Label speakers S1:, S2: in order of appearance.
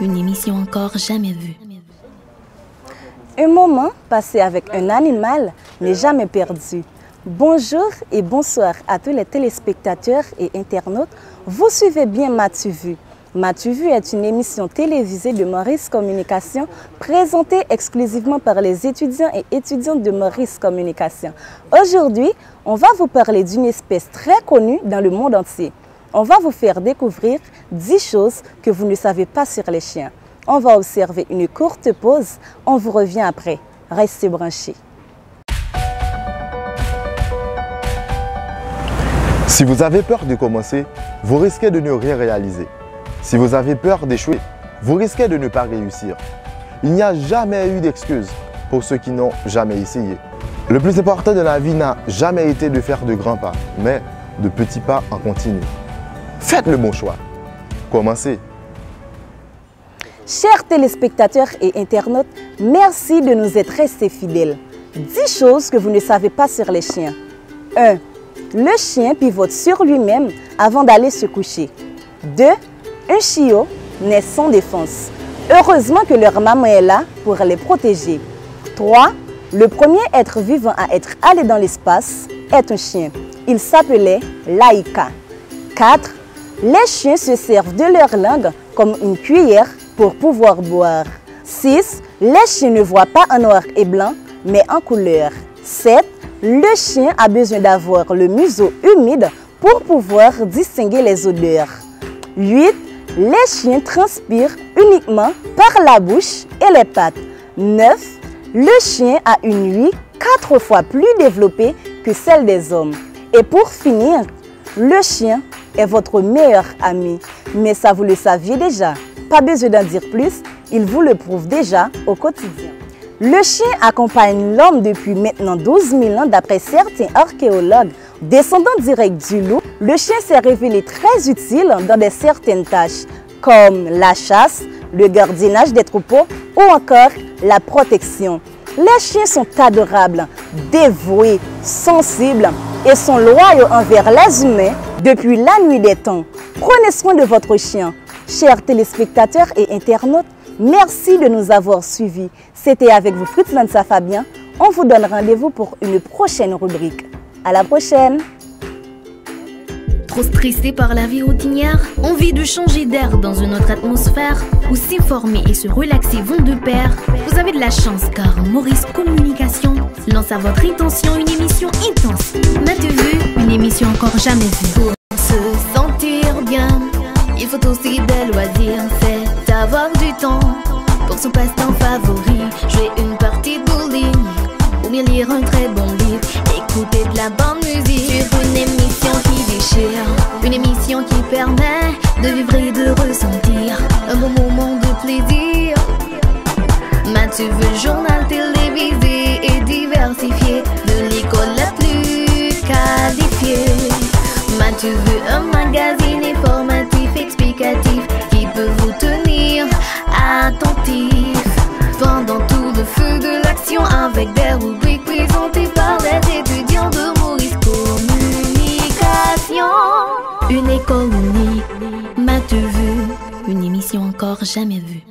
S1: une émission encore jamais vue.
S2: Un moment passé avec un animal n'est jamais perdu. Bonjour et bonsoir à tous les téléspectateurs et internautes. Vous suivez bien M'as-tu vu? M'as-tu vu est une émission télévisée de Maurice Communication présentée exclusivement par les étudiants et étudiantes de Maurice Communication. Aujourd'hui, on va vous parler d'une espèce très connue dans le monde entier. On va vous faire découvrir 10 choses que vous ne savez pas sur les chiens. On va observer une courte pause. On vous revient après. Restez branchés.
S3: Si vous avez peur de commencer, vous risquez de ne rien réaliser. Si vous avez peur d'échouer, vous risquez de ne pas réussir. Il n'y a jamais eu d'excuses pour ceux qui n'ont jamais essayé. Le plus important de la vie n'a jamais été de faire de grands pas, mais de petits pas en continu. Faites le bon choix. Commencez.
S2: Chers téléspectateurs et internautes, merci de nous être restés fidèles. 10 choses que vous ne savez pas sur les chiens. 1. Le chien pivote sur lui-même avant d'aller se coucher. 2. Un chiot naît sans défense. Heureusement que leur maman est là pour les protéger. 3. Le premier être vivant à être allé dans l'espace est un chien. Il s'appelait Laika. 4. Les chiens se servent de leur langue comme une cuillère pour pouvoir boire. 6. Les chiens ne voient pas en noir et blanc, mais en couleur. 7. Le chien a besoin d'avoir le museau humide pour pouvoir distinguer les odeurs. 8. Les chiens transpirent uniquement par la bouche et les pattes. 9. Le chien a une ouïe 4 fois plus développée que celle des hommes. Et pour finir, le chien est votre meilleur ami. Mais ça, vous le saviez déjà. Pas besoin d'en dire plus, il vous le prouve déjà au quotidien. Le chien accompagne l'homme depuis maintenant 12 000 ans d'après certains archéologues. Descendant direct du loup, le chien s'est révélé très utile dans certaines tâches comme la chasse, le gardiennage des troupeaux ou encore la protection. Les chiens sont adorables, dévoués, sensibles et sont loyaux envers les humains depuis la nuit des temps. Prenez soin de votre chien. Chers téléspectateurs et internautes, merci de nous avoir suivis. C'était avec vous Fritzland Fabien. On vous donne rendez-vous pour une prochaine rubrique. À la prochaine!
S1: Trop stressé par la vie routinière? Envie de changer d'air dans une autre atmosphère? Où s'informer et se relaxer vont de pair? Vous avez de la chance car Maurice Communication lance à votre intention une émission intense. M'as-tu vu? Une émission encore jamais vue. Pour se sentir bien, il faut aussi des loisirs. C'est avoir du temps pour son passe-temps favori. Jouer une partie de bowling ou bien lire un très bon livre. Écouter de la bonne musique sur une émission qui déchire. Une émission qui permet de vivre et de ressentir un bon moment de plaisir. M'as-tu vu? Le journal télévisé et diversifié de l'école la plus qualifiée. M'as-tu vu? Un magazine informatif explicatif qui peut vous tenir attentif pendant tout le feu de l'action avec des rubriques présentées par les étudiants de Maurice Communication. Une école unique, m'as-tu vu? Une émission encore jamais vue.